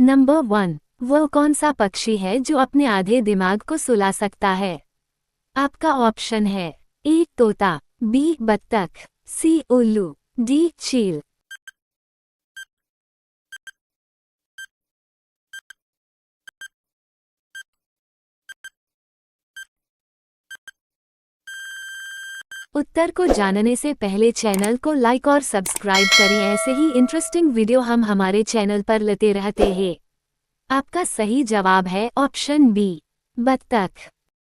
Number 1, वह कौन सा पक्षी है जो अपने आधे दिमाग को सुला सकता है? आपका ऑप्शन है ए तोता, बी बत्तख, सी उल्लू, डी चील। उत्तर को जानने से पहले चैनल को लाइक और सब्सक्राइब करें। ऐसे ही इंटरेस्टिंग वीडियो हम हमारे चैनल पर लेते रहते हैं। आपका सही जवाब है ऑप्शन बी, बत्तख।